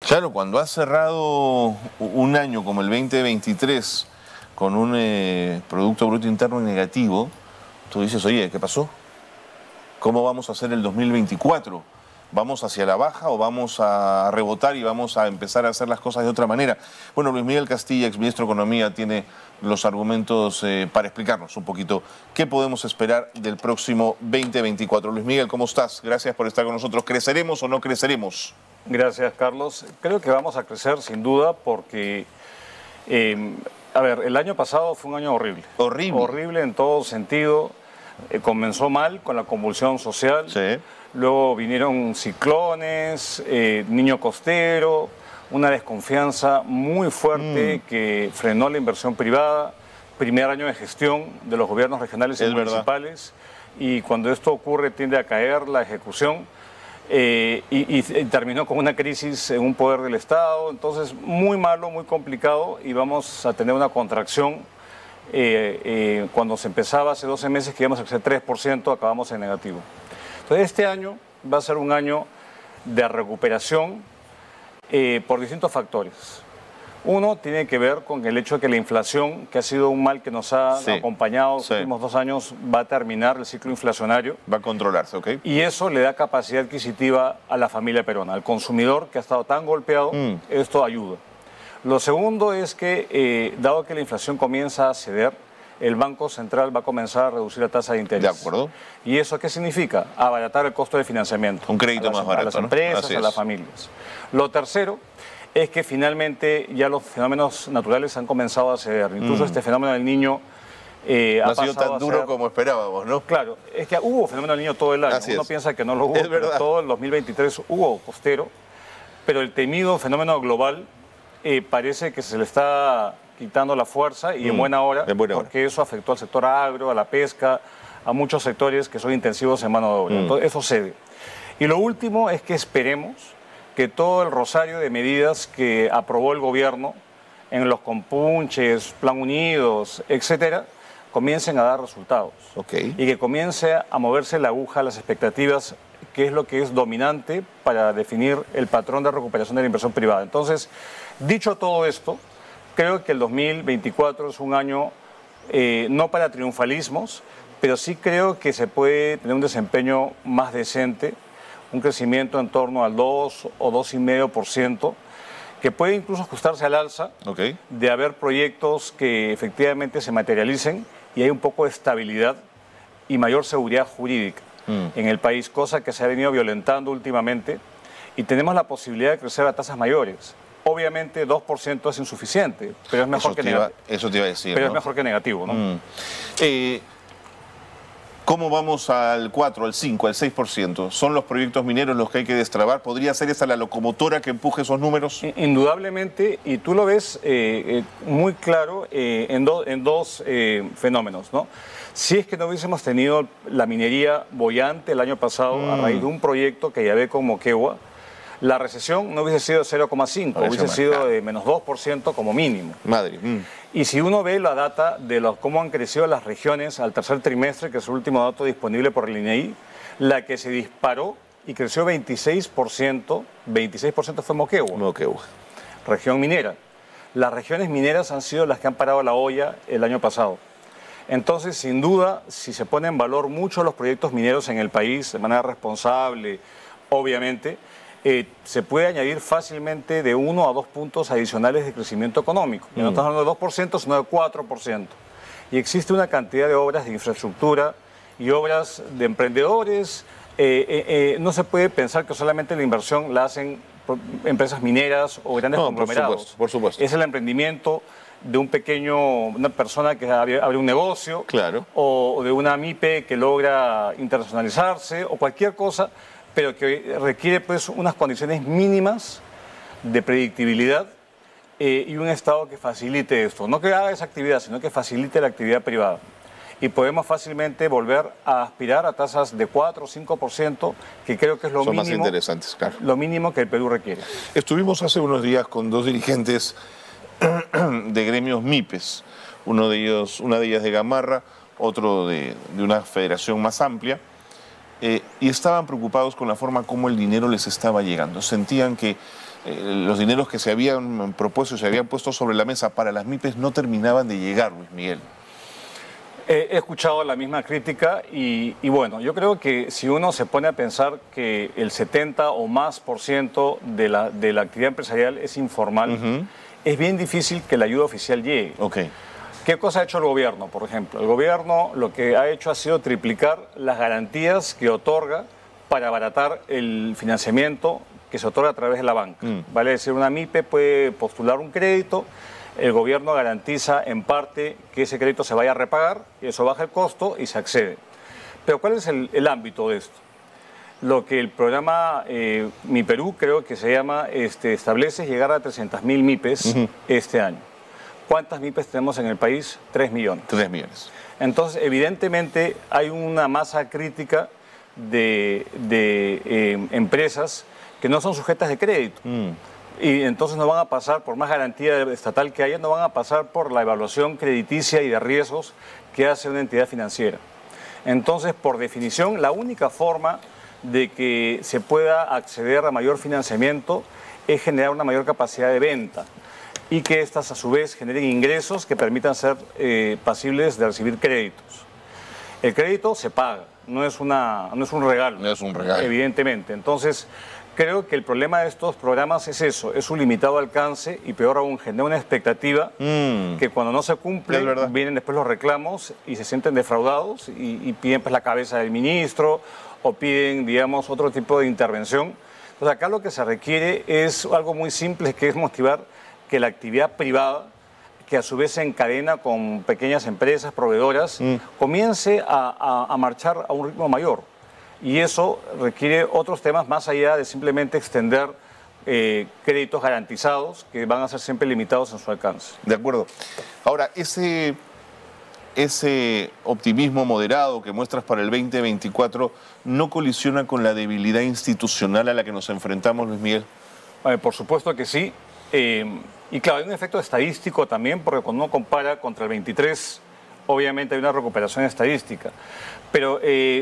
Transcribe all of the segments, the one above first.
Claro, cuando has cerrado un año como el 2023 con un Producto Bruto Interno negativo, tú dices, oye, ¿qué pasó? ¿Cómo vamos a hacer el 2024? ¿Vamos hacia la baja o vamos a rebotar y vamos a empezar a hacer las cosas de otra manera? Bueno, Luis Miguel Castilla, exministro de Economía, tiene los argumentos para explicarnos un poquito qué podemos esperar del próximo 2024. Luis Miguel, ¿cómo estás? Gracias por estar con nosotros. ¿Creceremos o no creceremos? Gracias, Carlos. Creo que vamos a crecer sin duda porque, a ver, el año pasado fue un año horrible. Horrible. Horrible en todo sentido. Comenzó mal con la convulsión social. Sí. Luego vinieron ciclones, niño costero, una desconfianza muy fuerte que frenó la inversión privada. Primer año de gestión de los gobiernos regionales y municipales. Y cuando esto ocurre tiende a caer la ejecución. Y terminó con una crisis en un poder del Estado, entonces muy malo, muy complicado y vamos a tener una contracción. Cuando se empezaba hace 12 meses que íbamos a crecer 3%, acabamos en negativo. Entonces este año va a ser un año de recuperación por distintos factores. Uno tiene que ver con el hecho de que la inflación, que ha sido un mal que nos ha acompañado los últimos 2 años, va a terminar el ciclo inflacionario. Va a controlarse, ¿ok? Y eso le da capacidad adquisitiva a la familia peruana, al consumidor que ha estado tan golpeado, esto ayuda. Lo segundo es que, dado que la inflación comienza a ceder, el Banco Central va a comenzar a reducir la tasa de interés. De acuerdo. ¿Y eso qué significa? Abaratar el costo de financiamiento. Un crédito más barato, a las empresas, a las familias. Lo tercero es que finalmente ya los fenómenos naturales han comenzado a ceder. Incluso este fenómeno del Niño no ha sido tan duro como esperábamos, ¿no? Claro, es que hubo fenómeno del Niño todo el año. Uno piensa que no lo hubo, pero todo el 2023 hubo costero. Pero el temido fenómeno global parece que se le está quitando la fuerza y en buena hora, porque eso afectó al sector agro, a la pesca, a muchos sectores que son intensivos en mano de obra. Entonces, eso cede. Y lo último es que esperemos que todo el rosario de medidas que aprobó el gobierno en los compunches, Plan Unidos, etcétera, comiencen a dar resultados. Y que comience a moverse la aguja a las expectativas, que es lo que es dominante para definir el patrón de recuperación de la inversión privada. Entonces, dicho todo esto, creo que el 2024 es un año no para triunfalismos, pero sí creo que se puede tener un desempeño más decente, un crecimiento en torno al 2 o 2,5%, que puede incluso ajustarse al alza, de haber proyectos que efectivamente se materialicen y hay un poco de estabilidad y mayor seguridad jurídica en el país, cosa que se ha venido violentando últimamente, y tenemos la posibilidad de crecer a tasas mayores. Obviamente 2% es insuficiente, pero es mejor que negativo. Eso te iba a decir. Pero es mejor que negativo, ¿no? ¿Cómo vamos al 4, al 5, al 6%? ¿Son los proyectos mineros los que hay que destrabar? ¿Podría ser esa la locomotora que empuje esos números? Indudablemente, y tú lo ves muy claro en dos fenómenos, ¿no? Si es que no hubiésemos tenido la minería boyante el año pasado a raíz de un proyecto que ya ve con Moquegua, la recesión no hubiese sido de 0,5, hubiese sido de menos 2% como mínimo. Y si uno ve la data de cómo han crecido las regiones al tercer trimestre, que es el último dato disponible por el INEI, la que se disparó y creció 26% fue Moquegua. Región minera. Las regiones mineras han sido las que han parado la olla el año pasado. Entonces, sin duda, si se ponen en valor mucho los proyectos mineros en el país de manera responsable, obviamente, se puede añadir fácilmente de 1 a 2 puntos adicionales de crecimiento económico. Y no estamos hablando de 2%, sino de 4%. Y existe una cantidad de obras de infraestructura y obras de emprendedores. No se puede pensar que solamente la inversión la hacen empresas mineras o grandes conglomerados. Por supuesto. Es el emprendimiento de una persona que abre un negocio, o de una MIPE que logra internacionalizarse, o cualquier cosa, pero que requiere pues unas condiciones mínimas de predictibilidad y un Estado que facilite esto. No que haga esa actividad, sino que facilite la actividad privada. Y podemos fácilmente volver a aspirar a tasas de 4 o 5%, que creo que es lo mínimo, más interesantes, lo mínimo que el Perú requiere. Estuvimos hace unos días con 2 dirigentes de gremios MIPES, una de ellas de Gamarra, otro de una federación más amplia, y estaban preocupados con la forma como el dinero les estaba llegando. Sentían que los dineros que se habían propuesto y se habían puesto sobre la mesa para las MIPES no terminaban de llegar, Luis Miguel. He escuchado la misma crítica y bueno, yo creo que si uno se pone a pensar que el 70 o más % de la actividad empresarial es informal, es bien difícil que la ayuda oficial llegue. Okay. ¿Qué cosa ha hecho el gobierno, por ejemplo? El gobierno lo que ha hecho ha sido triplicar las garantías que otorga para abaratar el financiamiento que se otorga a través de la banca. Vale decir, una MIPE puede postular un crédito, el gobierno garantiza en parte que ese crédito se vaya a repagar, y eso baja el costo y se accede. Pero ¿cuál es el ámbito de esto? Lo que el programa Mi Perú, creo que se llama, establece es llegar a 300.000 MIPES este año. ¿Cuántas MIPES tenemos en el país? 3 millones. 3 millones. Entonces, evidentemente, hay una masa crítica de empresas que no son sujetas de crédito. Y entonces no van a pasar, por más garantía estatal que haya, no van a pasar por la evaluación crediticia y de riesgos que hace una entidad financiera. Entonces, por definición, la única forma de que se pueda acceder a mayor financiamiento es generar una mayor capacidad de venta y que éstas a su vez generen ingresos que permitan ser pasibles de recibir créditos. El crédito se paga, no es un regalo. No es un regalo. Evidentemente. Entonces, creo que el problema de estos programas es eso, es un limitado alcance y peor aún, genera una expectativa que cuando no se cumple vienen después los reclamos y se sienten defraudados y piden pues la cabeza del ministro o piden, digamos, otro tipo de intervención. Entonces acá lo que se requiere es algo muy simple, que es motivar que la actividad privada, que a su vez se encadena con pequeñas empresas proveedoras, comience a marchar a un ritmo mayor. Y eso requiere otros temas más allá de simplemente extender créditos garantizados que van a ser siempre limitados en su alcance. De acuerdo. Ahora, ese optimismo moderado que muestras para el 2024 no colisiona con la debilidad institucional a la que nos enfrentamos, Luis Miguel. Por supuesto que sí. Y claro, hay un efecto estadístico también, porque cuando uno compara contra el 23, obviamente hay una recuperación estadística. Pero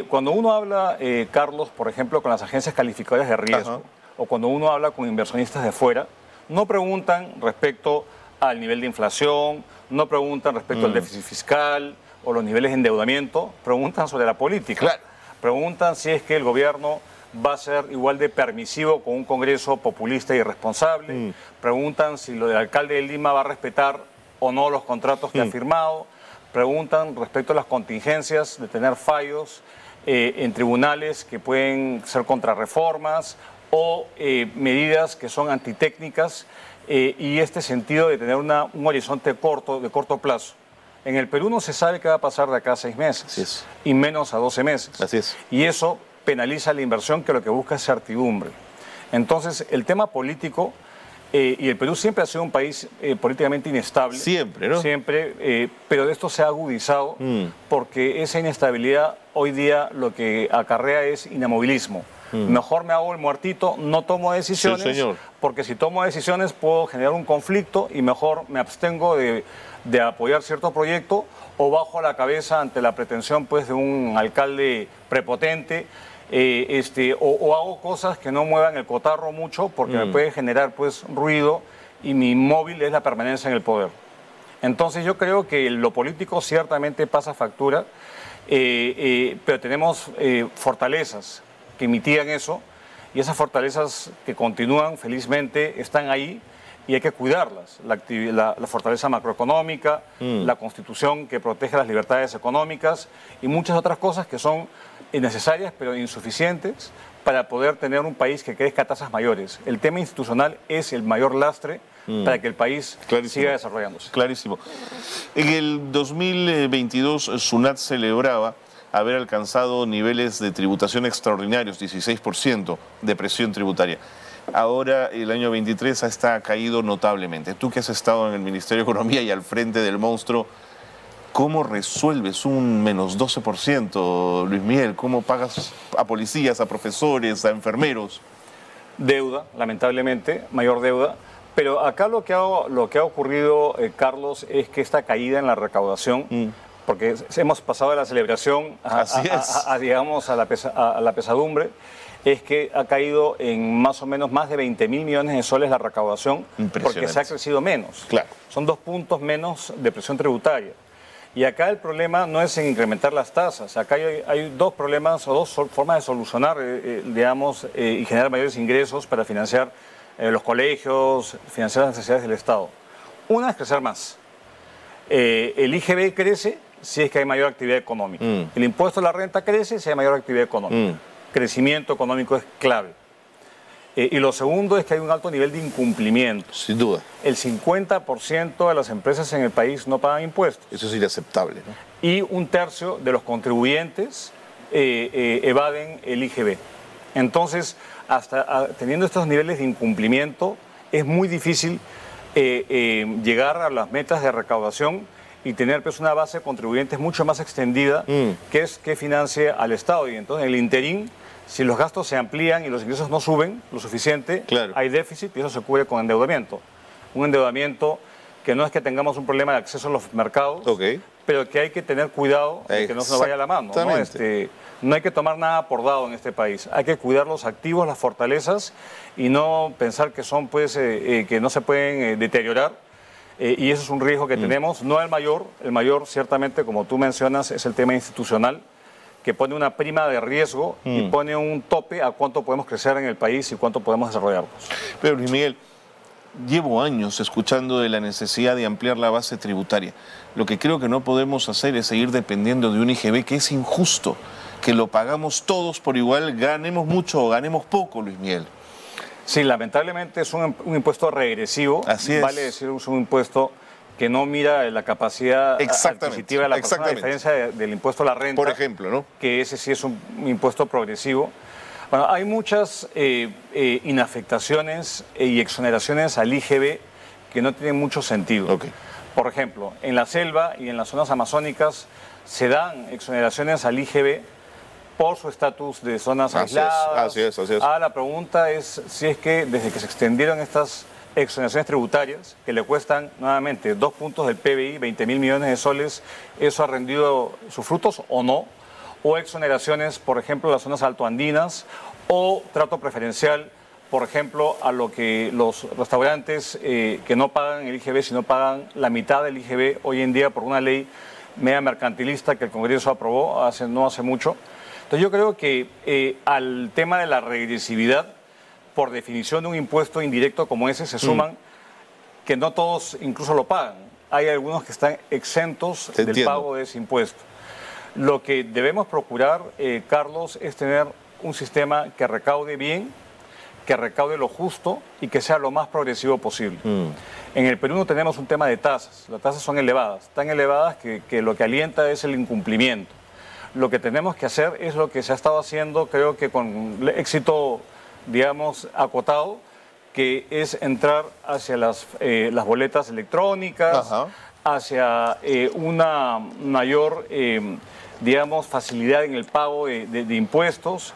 cuando uno habla, Carlos, por ejemplo, con las agencias calificadoras de riesgo, o cuando uno habla con inversionistas de fuera, no preguntan respecto al nivel de inflación, no preguntan respecto al déficit fiscal o los niveles de endeudamiento, preguntan sobre la política. Claro. Preguntan si es que el gobierno va a ser igual de permisivo con un Congreso populista y irresponsable. Preguntan si lo del alcalde de Lima va a respetar o no los contratos que ha firmado. Preguntan respecto a las contingencias de tener fallos en tribunales que pueden ser contrarreformas o medidas que son antitécnicas y este sentido de tener un horizonte de corto plazo. En el Perú no se sabe qué va a pasar de acá a 6 meses y menos a 12 meses. Así es. Y eso penaliza la inversión, que lo que busca es certidumbre. Entonces, el tema político, y el Perú siempre ha sido un país políticamente inestable. Siempre, ¿no? Siempre, pero de esto se ha agudizado porque esa inestabilidad hoy día lo que acarrea es inamovilismo. Mejor me hago el muertito, no tomo decisiones, porque si tomo decisiones puedo generar un conflicto y mejor me abstengo de apoyar cierto proyecto o bajo la cabeza ante la pretensión pues, de un alcalde prepotente. O hago cosas que no muevan el cotarro mucho porque me puede generar pues ruido y mi móvil es la permanencia en el poder. Entonces yo creo que lo político ciertamente pasa factura, pero tenemos fortalezas que mitigan eso y esas fortalezas que continúan felizmente están ahí y hay que cuidarlas. La fortaleza macroeconómica, la Constitución que protege las libertades económicas y muchas otras cosas que son necesarias pero insuficientes para poder tener un país que crezca a tasas mayores. El tema institucional es el mayor lastre para que el país siga desarrollándose. Clarísimo. En el 2022, SUNAT celebraba haber alcanzado niveles de tributación extraordinarios, 16% de presión tributaria. Ahora, el año 23 ha caído notablemente. Tú que has estado en el Ministerio de Economía y al frente del monstruo, ¿cómo resuelves un menos 12%, Luis Miguel? ¿Cómo pagas a policías, a profesores, a enfermeros? Deuda, lamentablemente, mayor deuda. Pero acá lo que ha ocurrido, Carlos, es que esta caída en la recaudación, porque hemos pasado de la celebración digamos, a la pesadumbre, es que ha caído en más o menos más de 20.000 millones de soles la recaudación, porque se ha crecido menos. Claro. Son 2 puntos menos de presión tributaria. Y acá el problema no es en incrementar las tasas. Acá hay dos problemas o dos formas de solucionar, digamos, y generar mayores ingresos para financiar los colegios, financiar las necesidades del Estado. Una es crecer más. El IGB crece si es que hay mayor actividad económica. El impuesto a la renta crece si hay mayor actividad económica. Crecimiento económico es clave. Y lo segundo es que hay un alto nivel de incumplimiento. Sin duda. El 50% de las empresas en el país no pagan impuestos. Eso es inaceptable, ¿no? Y 1/3 de los contribuyentes evaden el IGB. Entonces, teniendo estos niveles de incumplimiento, es muy difícil llegar a las metas de recaudación y tener pues, una base de contribuyentes mucho más extendida que financie al Estado. Y entonces, en el interín, si los gastos se amplían y los ingresos no suben lo suficiente, hay déficit y eso se cubre con endeudamiento. Un endeudamiento que no es que tengamos un problema de acceso a los mercados, pero que hay que tener cuidado de que no se nos vaya la mano, ¿no? No hay que tomar nada por dado en este país. Hay que cuidar los activos, las fortalezas y no pensar que son, pues, que no se pueden deteriorar. Y eso es un riesgo que tenemos, no el mayor ciertamente, como tú mencionas, es el tema institucional, que pone una prima de riesgo y pone un tope a cuánto podemos crecer en el país y cuánto podemos desarrollarnos. Pero Luis Miguel, llevo años escuchando de la necesidad de ampliar la base tributaria. Lo que creo que no podemos hacer es seguir dependiendo de un IGB que es injusto, que lo pagamos todos por igual, ganemos mucho o ganemos poco, Luis Miguel. Sí, lamentablemente es un impuesto regresivo. Así es. Vale decir, es un impuesto que no mira la capacidad adquisitiva de la persona, a diferencia del impuesto a la renta. Por ejemplo, ¿no? Que ese sí es un impuesto progresivo. Bueno, hay muchas inafectaciones y exoneraciones al IGB que no tienen mucho sentido. Por ejemplo, en la selva y en las zonas amazónicas se dan exoneraciones al IGB por su estatus de zonas aisladas. Así es. La pregunta es si es que desde que se extendieron estas exoneraciones tributarias, que le cuestan nuevamente 2 puntos del PBI, 20.000 millones de soles, ¿eso ha rendido sus frutos o no? O exoneraciones, por ejemplo, en las zonas altoandinas, o trato preferencial, por ejemplo, a lo que los restaurantes que no pagan el IGB, sino pagan la mitad del IGB hoy en día por una ley media mercantilista que el Congreso aprobó no hace mucho. Entonces yo creo que al tema de la regresividad, por definición de un impuesto indirecto como ese, se suman que no todos incluso lo pagan. Hay algunos que están exentos del pago de ese impuesto. Lo que debemos procurar, Carlos, es tener un sistema que recaude bien, que recaude lo justo y que sea lo más progresivo posible. En el Perú no tenemos un tema de tasas. Las tasas son elevadas, tan elevadas que lo que alienta es el incumplimiento. Lo que tenemos que hacer es lo que se ha estado haciendo, creo que con éxito, digamos, acotado, que es entrar hacia las boletas electrónicas, hacia una mayor, digamos, facilidad en el pago de impuestos,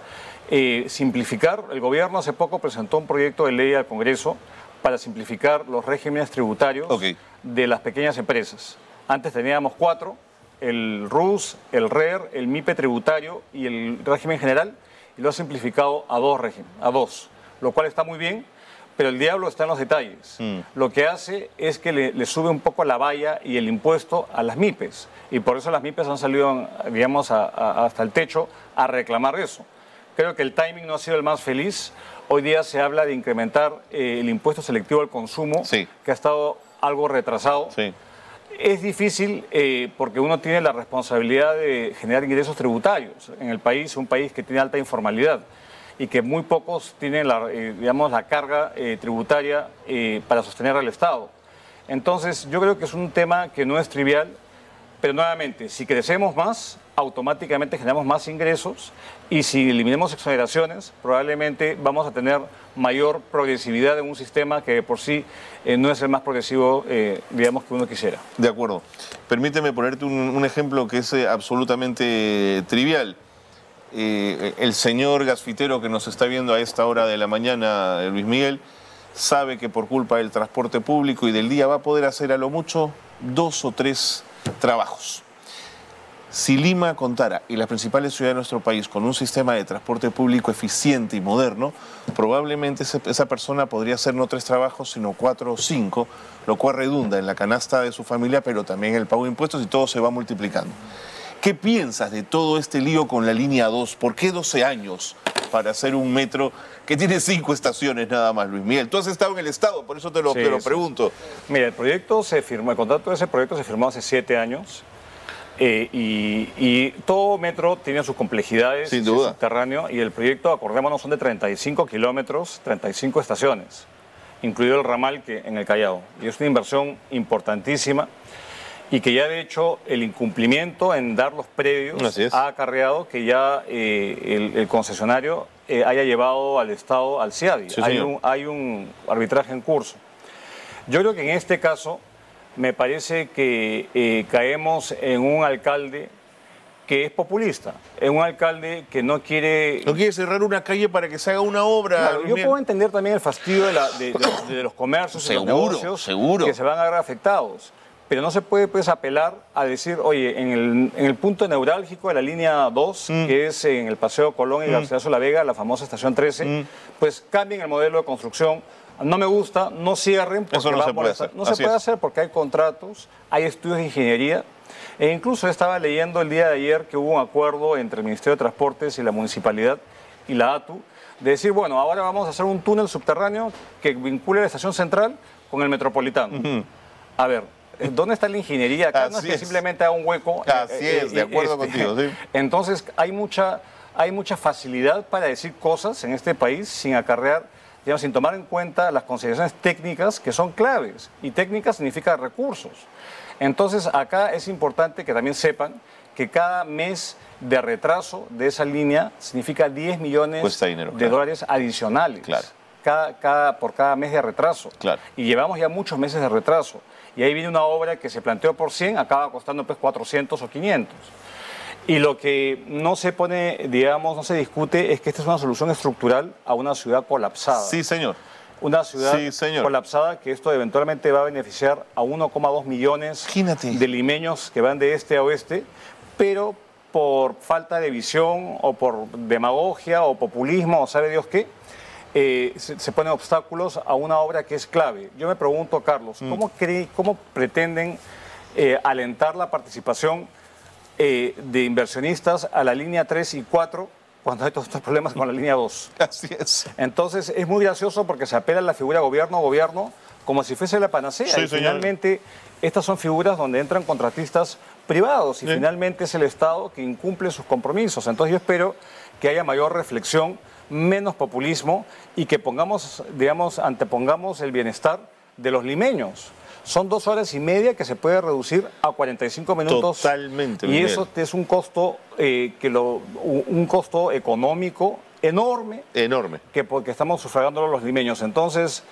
simplificar. El gobierno hace poco presentó un proyecto de ley al Congreso para simplificar los regímenes tributarios de las pequeñas empresas. Antes teníamos 4, el RUS, el RER, el MIPE tributario y el régimen general, y lo ha simplificado a 2, lo cual está muy bien, pero el diablo está en los detalles. Lo que hace es que le sube un poco la valla y el impuesto a las MIPES, y por eso las MIPES han salido, digamos, hasta el techo a reclamar eso. Creo que el timing no ha sido el más feliz. Hoy día se habla de incrementar el impuesto selectivo al consumo, que ha estado algo retrasado. Es difícil porque uno tiene la responsabilidad de generar ingresos tributarios en el país, un país que tiene alta informalidad y que muy pocos tienen la carga tributaria para sostener al Estado. Entonces, yo creo que es un tema que no es trivial, pero nuevamente, si crecemos más, automáticamente generamos más ingresos, y si eliminamos exoneraciones, probablemente vamos a tener mayor progresividad en un sistema que por sí no es el más progresivo, digamos, que uno quisiera. De acuerdo. Permíteme ponerte un ejemplo que es absolutamente trivial. El señor gasfitero que nos está viendo a esta hora de la mañana, Luis Miguel, sabe que por culpa del transporte público y del día va a poder hacer a lo mucho 2 o 3 trabajos. Si Lima contara y las principales ciudades de nuestro país con un sistema de transporte público eficiente y moderno, probablemente esa persona podría hacer no 3 trabajos, sino 4 o 5, lo cual redunda en la canasta de su familia, pero también en el pago de impuestos y todo se va multiplicando. ¿Qué piensas de todo este lío con la línea 2? ¿Por qué 12 años para hacer un metro que tiene 5 estaciones nada más, Luis Miguel? Tú has estado en el Estado, por eso te lo pregunto. Mira, el contrato de ese proyecto se firmó hace 7 años. Y todo metro tiene sus complejidades, sin duda, subterráneo, y el proyecto, acordémonos, son de 35 kilómetros, 35 estaciones, incluido el ramal en el Callao. Y es una inversión importantísima y que ya de hecho el incumplimiento en dar los predios ha acarreado que ya el concesionario haya llevado al Estado al CIADI. Sí, hay un arbitraje en curso. Yo creo que en este caso me parece que caemos en un alcalde que es populista, en un alcalde que no quiere... No quiere cerrar una calle para que se haga una obra. Claro, yo puedo entender también el fastidio de los comercios y los negocios que se van a ver afectados, pero no se puede pues apelar a decir, oye, en el punto neurálgico de la línea 2, que es en el Paseo Colón y Garcilaso La Vega, la famosa estación 13, pues cambien el modelo de construcción. No me gusta, no cierren, porque eso no se puede hacer. No se puede hacer porque hay contratos, hay estudios de ingeniería. E incluso estaba leyendo el día de ayer que hubo un acuerdo entre el Ministerio de Transportes y la Municipalidad y la ATU de decir, bueno, ahora vamos a hacer un túnel subterráneo que vincule la estación central con el metropolitano. A ver, ¿dónde está la ingeniería? Acá no es que simplemente haga un hueco. Así es, de acuerdo contigo. Sí. Entonces, hay mucha facilidad para decir cosas en este país sin acarrear, digamos, sin tomar en cuenta las consideraciones técnicas que son claves. Y técnicas significa recursos. Entonces, acá es importante que también sepan que cada mes de retraso de esa línea significa 10 millones de dólares adicionales. Por cada mes de retraso. Y llevamos ya muchos meses de retraso. Y ahí viene una obra que se planteó por 100, acaba costando pues 400 o 500. Y lo que no se pone, digamos, no se discute es que esta es una solución estructural a una ciudad colapsada. Sí, señor. Una ciudad colapsada que esto eventualmente va a beneficiar a 1,2 millones de limeños que van de este a oeste, pero por falta de visión o por demagogia o populismo o sabe Dios qué, se ponen obstáculos a una obra que es clave. Yo me pregunto, Carlos, ¿cómo pretenden alentar la participación de inversionistas a la línea 3 y 4 cuando hay todos estos problemas con la línea 2? Así es. Entonces es muy gracioso porque se apela a la figura gobierno como si fuese la panacea. Sí, y finalmente estas son figuras donde entran contratistas privados y finalmente es el Estado que incumple sus compromisos. Entonces yo espero que haya mayor reflexión, menos populismo y que antepongamos el bienestar de los limeños. Son 2 horas y media que se puede reducir a 45 minutos. Totalmente. Y eso es un costo, un costo económico enorme. Porque estamos sufragándolo los limeños. Entonces,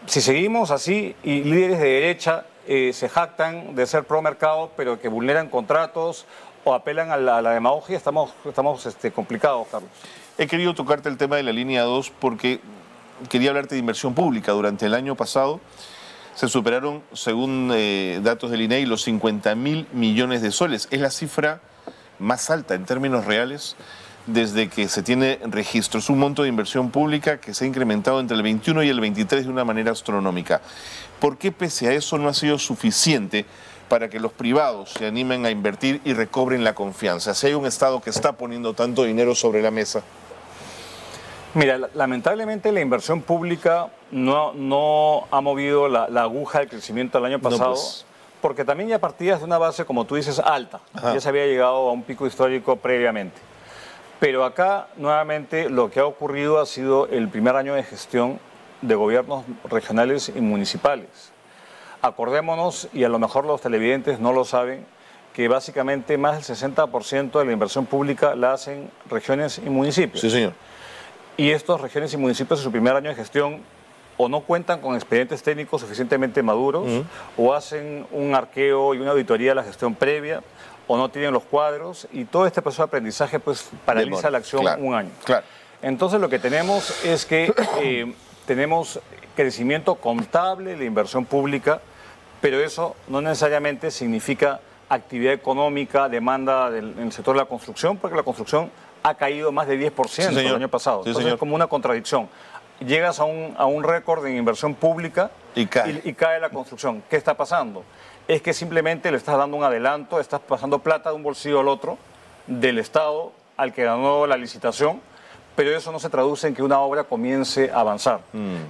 si seguimos así y líderes de derecha se jactan de ser pro mercado, pero que vulneran contratos o apelan a la demagogia, estamos complicados, Carlos. He querido tocarte el tema de la línea 2 porque quería hablarte de inversión pública. Durante el año pasado se superaron, según datos del INEI, los 50.000 millones de soles. Es la cifra más alta en términos reales desde que se tiene registro. Es un monto de inversión pública que se ha incrementado entre el 21 y el 23 de una manera astronómica. ¿Por qué pese a eso no ha sido suficiente para que los privados se animen a invertir y recobren la confianza? Si hay un Estado que está poniendo tanto dinero sobre la mesa. Mira, lamentablemente la inversión pública no ha movido la aguja del crecimiento del año pasado, porque también ya partías de una base, como tú dices, alta. Ya se había llegado a un pico histórico previamente. Pero acá, nuevamente, lo que ha ocurrido ha sido el primer año de gestión de gobiernos regionales y municipales. Acordémonos, y a lo mejor los televidentes no lo saben, que básicamente más del 60% de la inversión pública la hacen regiones y municipios. Sí, señor. Y estos regiones y municipios en su primer año de gestión o no cuentan con expedientes técnicos suficientemente maduros, o hacen un arqueo y una auditoría de la gestión previa, o no tienen los cuadros, y todo este proceso de aprendizaje pues paraliza la acción un año. Entonces lo que tenemos es que tenemos crecimiento contable de la inversión pública, pero eso no necesariamente significa actividad económica, demanda en el sector de la construcción, porque la construcción ha caído más de 10% el año pasado. Entonces es como una contradicción. Llegas a un récord en inversión pública y cae la construcción. ¿Qué está pasando? Es que simplemente le estás dando un adelanto, estás pasando plata de un bolsillo al otro, del Estado al que ganó la licitación, pero eso no se traduce en que una obra comience a avanzar.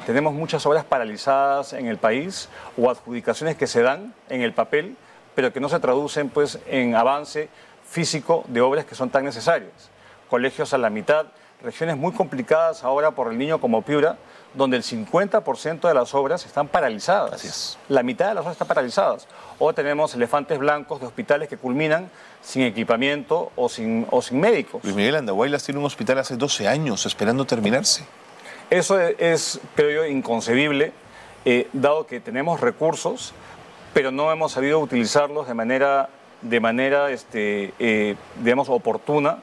Tenemos muchas obras paralizadas en el país o adjudicaciones que se dan en el papel, pero que no se traducen pues, en avance físico de obras que son tan necesarias. Colegios a la mitad, regiones muy complicadas ahora por el Niño como Piura, donde el 50% de las obras están paralizadas. Así es. La mitad de las obras están paralizadas. O tenemos elefantes blancos de hospitales que culminan sin equipamiento o sin médicos. Luis Miguel, Andahuaylas tiene un hospital hace 12 años esperando terminarse. Eso es, creo yo, inconcebible, dado que tenemos recursos, pero no hemos sabido utilizarlos de manera digamos, oportuna.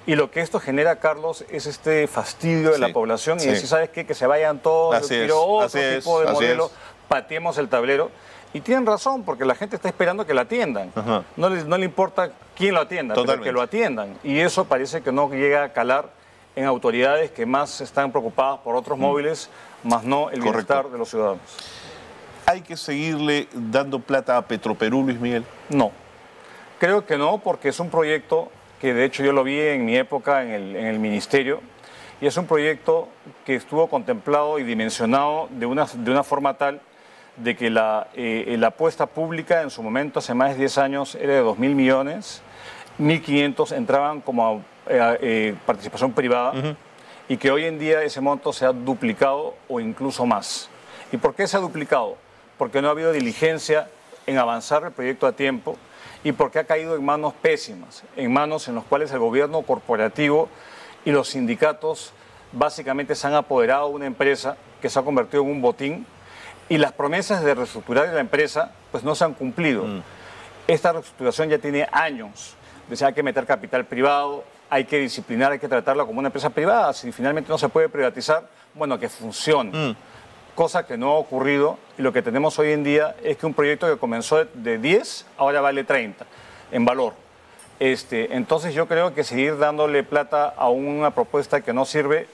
Y lo que esto genera, Carlos, es este fastidio de la población y decir, ¿sabes qué? Que se vayan todos, otro tipo de modelo, pateemos el tablero. Y tienen razón, porque la gente está esperando que la atiendan. No le importa quién lo atienda, pero que lo atiendan. Y eso parece que no llega a calar en autoridades que más están preocupadas por otros móviles, más no el bienestar de los ciudadanos. ¿Hay que seguirle dando plata a Petroperú, Luis Miguel? No. Creo que no, porque es un proyecto que de hecho yo lo vi en mi época en el ministerio, y es un proyecto que estuvo contemplado y dimensionado de una forma tal de que la apuesta pública en su momento, hace más de 10 años, era de 2.000 millones, 1.500 entraban como participación privada, y que hoy en día ese monto se ha duplicado o incluso más. ¿Y por qué se ha duplicado? Porque no ha habido diligencia en avanzar el proyecto a tiempo, y porque ha caído en manos pésimas, en manos en las cuales el gobierno corporativo y los sindicatos básicamente se han apoderado de una empresa que se ha convertido en un botín, y las promesas de reestructurar la empresa pues no se han cumplido. Esta reestructuración ya tiene años. Hay que meter capital privado, hay que disciplinar, hay que tratarla como una empresa privada. Si finalmente no se puede privatizar, bueno, que funcione. Cosa que no ha ocurrido, y lo que tenemos hoy en día es que un proyecto que comenzó de 10 ahora vale 30 en valor. Entonces yo creo que seguir dándole plata a una propuesta que no sirve,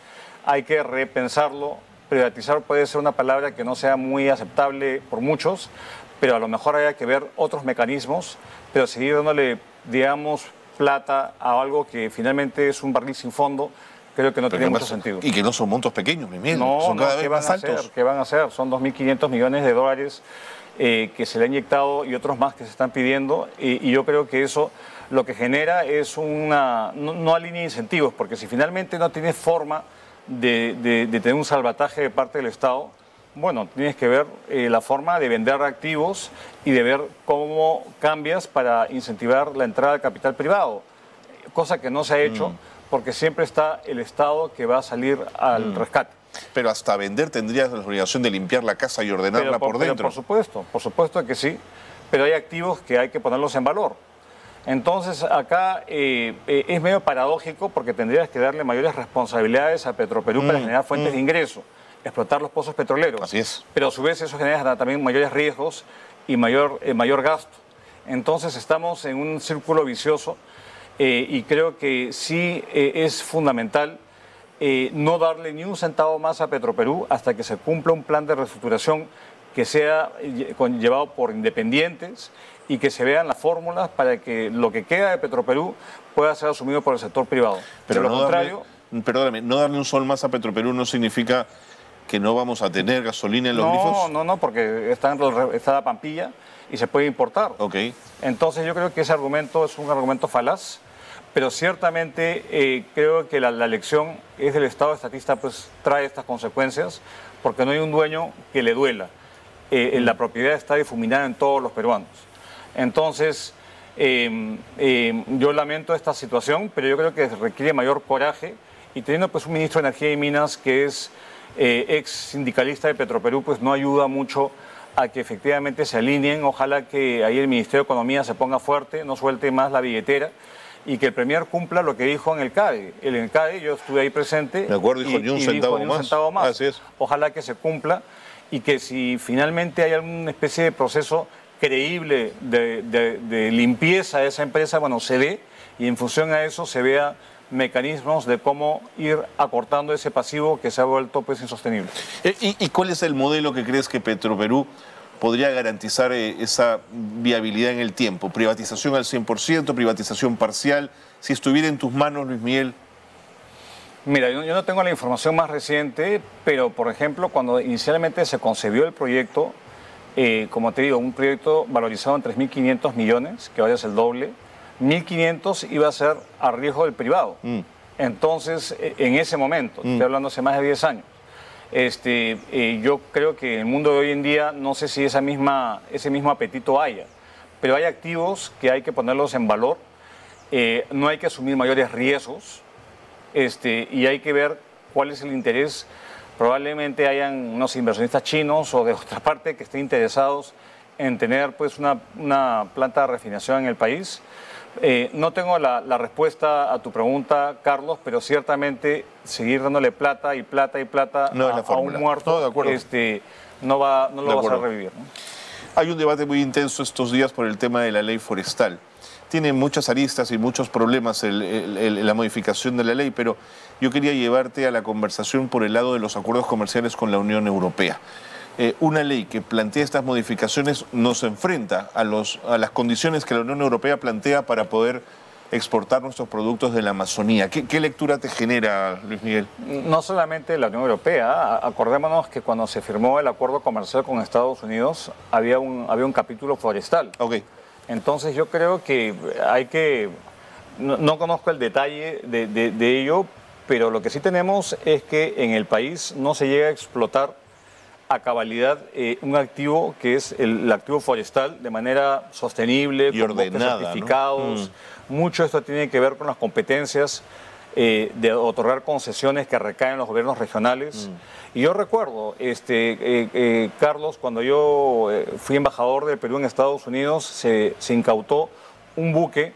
hay que repensarlo. Privatizar puede ser una palabra que no sea muy aceptable por muchos, pero a lo mejor haya que ver otros mecanismos, pero seguir dándole, digamos, plata a algo que finalmente es un barril sin fondo, creo que no tiene mucho sentido. Y que no son montos pequeños, son cada vez más altos. ¿Qué van a hacer? Son 2.500 millones de dólares que se le ha inyectado y otros más que se están pidiendo, y yo creo que eso lo que genera es no alinea incentivos, porque si finalmente no tienes forma de tener un salvataje de parte del Estado, bueno, tienes que ver la forma de vender activos y de ver cómo cambias para incentivar la entrada de capital privado, cosa que no se ha hecho, porque siempre está el Estado que va a salir al rescate. Pero hasta vender tendrías la obligación de limpiar la casa y ordenarla por dentro. Por supuesto que sí, pero hay activos que hay que ponerlos en valor. Entonces acá es medio paradójico, porque tendrías que darle mayores responsabilidades a Petroperú para generar fuentes de ingreso, explotar los pozos petroleros. Así es. Pero a su vez eso genera también mayores riesgos y mayor gasto. Entonces estamos en un círculo vicioso, y creo que sí es fundamental no darle ni un centavo más a Petroperú hasta que se cumpla un plan de reestructuración que sea llevado por independientes y que se vean las fórmulas para que lo que queda de Petroperú pueda ser asumido por el sector privado. Pero lo contrario... Perdóname, no darle un sol más a Petroperú no significa que no vamos a tener gasolina en los grifos. No, porque está la Pampilla y se puede importar. Entonces yo creo que ese argumento es un argumento falaz, pero ciertamente creo que la lección es del Estado estatista, pues trae estas consecuencias, porque no hay un dueño que le duela. La propiedad está difuminada en todos los peruanos. Entonces, yo lamento esta situación, pero yo creo que requiere mayor coraje, y teniendo pues un ministro de Energía y Minas que es ex sindicalista de Petroperú, pues no ayuda mucho a que efectivamente se alineen. Ojalá que ahí el Ministerio de Economía se ponga fuerte, no suelte más la billetera, y que el Premier cumpla lo que dijo en el CADE. En el CADE yo estuve ahí presente. De acuerdo, dijo ni un centavo más. Así es. Ojalá que se cumpla, y que si finalmente hay alguna especie de proceso creíble de limpieza de esa empresa, bueno, se dé y en función a eso se vea mecanismos de cómo ir acortando ese pasivo que se ha vuelto pues insostenible. ¿Y cuál es el modelo que crees que Petroperú podría garantizar esa viabilidad en el tiempo? ¿Privatización al 100%, privatización parcial? Si estuviera en tus manos, Luis Miguel. Mira, yo no tengo la información más reciente, pero por ejemplo, cuando inicialmente se concebió el proyecto, como te digo, un proyecto valorizado en 3.500 millones, que ahora es el doble, 1.500 iba a ser a riesgo del privado. Entonces, en ese momento, estoy hablando hace más de 10 años, yo creo que en el mundo de hoy en día, no sé si ese mismo apetito haya, pero hay activos que hay que ponerlos en valor, no hay que asumir mayores riesgos, y hay que ver cuál es el interés. Probablemente hayan unos inversionistas chinos o de otra parte que estén interesados en tener pues una planta de refinación en el país. No tengo la respuesta a tu pregunta, Carlos, pero ciertamente seguir dándole plata y plata y plata a un muerto no lo va a hacer revivir, ¿no? Hay un debate muy intenso estos días por el tema de la ley forestal. Tiene muchas aristas y muchos problemas la modificación de la ley, pero yo quería llevarte a la conversación por el lado de los acuerdos comerciales con la Unión Europea. Una ley que plantea estas modificaciones nos enfrenta a las condiciones que la Unión Europea plantea para poder exportar nuestros productos de la Amazonía. ¿Qué lectura te genera, Luis Miguel? No solamente la Unión Europea, acordémonos que cuando se firmó el acuerdo comercial con Estados Unidos había un capítulo forestal. Okay. Entonces yo creo que hay que, no conozco el detalle de ello, pero lo que sí tenemos es que en el país no se llega a explotar a cabalidad un activo que es el activo forestal de manera sostenible, y ordenada, certificados. ¿No? Mucho esto tiene que ver con las competencias de otorgar concesiones que recaen en los gobiernos regionales. Y yo recuerdo, Carlos, cuando yo fui embajador del Perú en Estados Unidos, se incautó un buque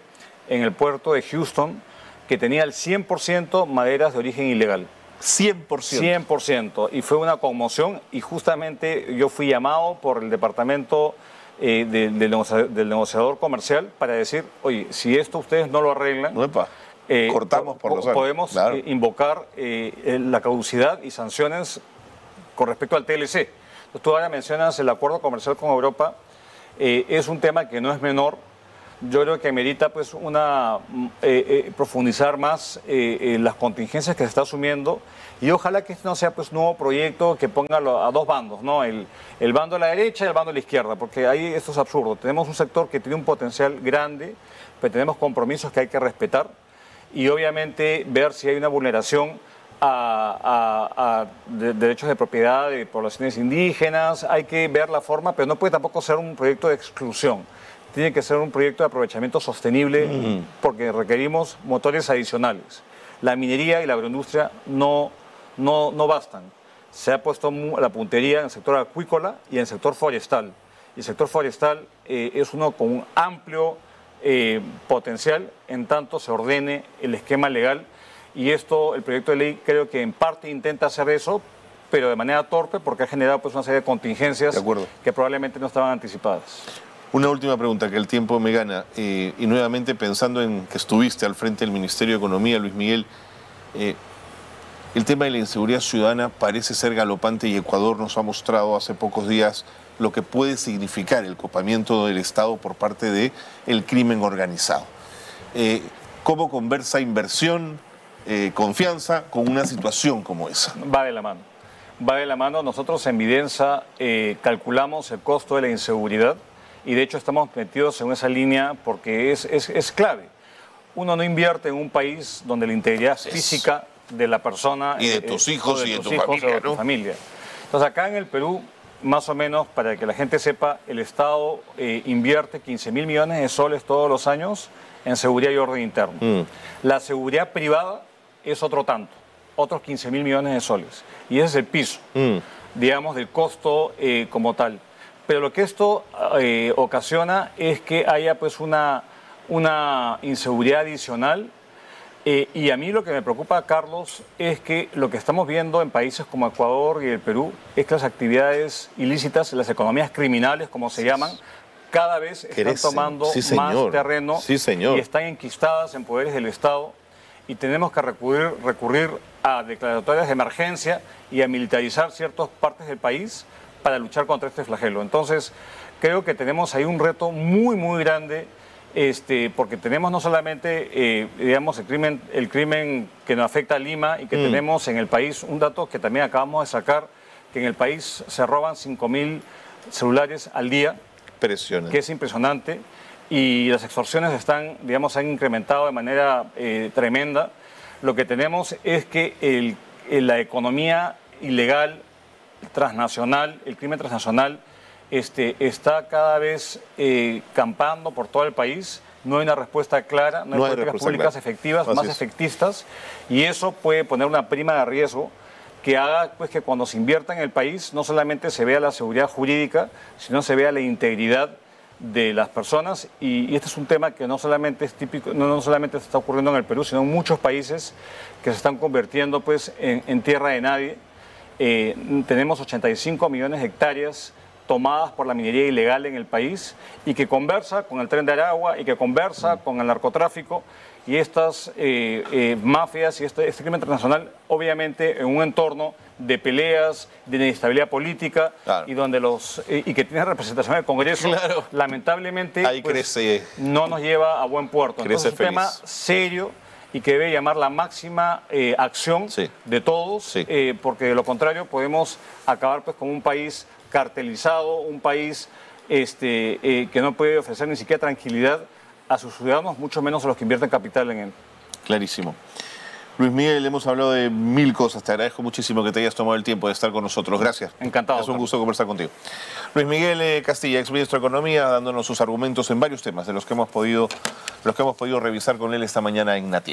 en el puerto de Houston que tenía el 100% maderas de origen ilegal. 100%. 100%. Y fue una conmoción y justamente yo fui llamado por el departamento del negociador comercial para decir, oye, si esto ustedes no lo arreglan... cortamos por los años. Podemos invocar la caducidad y sanciones con respecto al TLC. Entonces, tú ahora mencionas el acuerdo comercial con Europa, es un tema que no es menor. Yo creo que merita pues profundizar más las contingencias que se está asumiendo y ojalá que este no sea pues un nuevo proyecto que ponga a dos bandos, ¿no? El bando de la derecha y el bando de la izquierda, porque ahí esto es absurdo. Tenemos un sector que tiene un potencial grande, pero tenemos compromisos que hay que respetar y obviamente ver si hay una vulneración de derechos de propiedad de poblaciones indígenas. Hay que ver la forma, pero no puede tampoco ser un proyecto de exclusión. Tiene que ser un proyecto de aprovechamiento sostenible porque requerimos motores adicionales. La minería y la agroindustria no bastan. Se ha puesto la puntería en el sector acuícola y en el sector forestal. Y el sector forestal es uno con un amplio potencial en tanto se ordene el esquema legal. Y el proyecto de ley creo que en parte intenta hacer eso, pero de manera torpe porque ha generado pues una serie de contingencias que probablemente no estaban anticipadas. Una última pregunta, que el tiempo me gana, y nuevamente pensando en que estuviste al frente del Ministerio de Economía, Luis Miguel, el tema de la inseguridad ciudadana parece ser galopante y Ecuador nos ha mostrado hace pocos días lo que puede significar el copamiento del Estado por parte del crimen organizado. ¿Cómo conversa inversión, confianza con una situación como esa? Va de la mano. Va de la mano. Nosotros en Vidensa calculamos el costo de la inseguridad. Y de hecho estamos metidos en esa línea porque es clave. Uno no invierte en un país donde la integridad física de la persona... Y de tus hijos y de tu familia. Entonces acá en el Perú, más o menos, para que la gente sepa, el Estado invierte 15.000 millones de soles todos los años en seguridad y orden interno. La seguridad privada es otro tanto, otros 15.000 millones de soles. Y ese es el piso, digamos, del costo como tal. Pero lo que esto ocasiona es que haya pues una inseguridad adicional y a mí lo que me preocupa, Carlos, es que lo que estamos viendo en países como Ecuador y el Perú es que las actividades ilícitas, las economías criminales como se llaman, cada vez están tomando más terreno y están enquistadas en poderes del Estado, y tenemos que recurrir a declaratorias de emergencia y a militarizar ciertas partes del país para luchar contra este flagelo. Entonces, creo que tenemos ahí un reto muy, muy grande, porque tenemos no solamente, digamos, el crimen que nos afecta a Lima, y que tenemos en el país un dato que también acabamos de sacar, que en el país se roban 5.000 celulares al día, que es impresionante, y las extorsiones se han incrementado de manera tremenda. Lo que tenemos es que la economía ilegal, transnacional, el crimen transnacional, está cada vez campando por todo el país. No hay una respuesta clara, no hay políticas públicas efectivas, más efectistas, y eso puede poner una prima de riesgo que haga pues, que cuando se invierta en el país no solamente se vea la seguridad jurídica, sino se vea la integridad de las personas, y este es un tema que no solamente es típico, no solamente se está ocurriendo en el Perú, sino en muchos países que se están convirtiendo pues, en tierra de nadie. Tenemos 85 millones de hectáreas tomadas por la minería ilegal en el país, y que conversa con el Tren de Aragua, y que conversa con el narcotráfico, y estas mafias y este crimen transnacional, obviamente en un entorno de peleas, de inestabilidad política, y donde y que tiene representación en el Congreso, lamentablemente pues, no nos lleva a buen puerto. Entonces es un tema serio y que debe llamar la máxima acción de todos, porque de lo contrario podemos acabar pues, con un país cartelizado, un país que no puede ofrecer ni siquiera tranquilidad a sus ciudadanos, mucho menos a los que invierten capital en él. Clarísimo. Luis Miguel, hemos hablado de 1000 cosas. Te agradezco muchísimo que te hayas tomado el tiempo de estar con nosotros. Gracias. Encantado. Es un gusto conversar contigo. Luis Miguel Castilla, exministro de Economía, dándonos sus argumentos en varios temas de los que hemos podido revisar con él esta mañana en Nativa.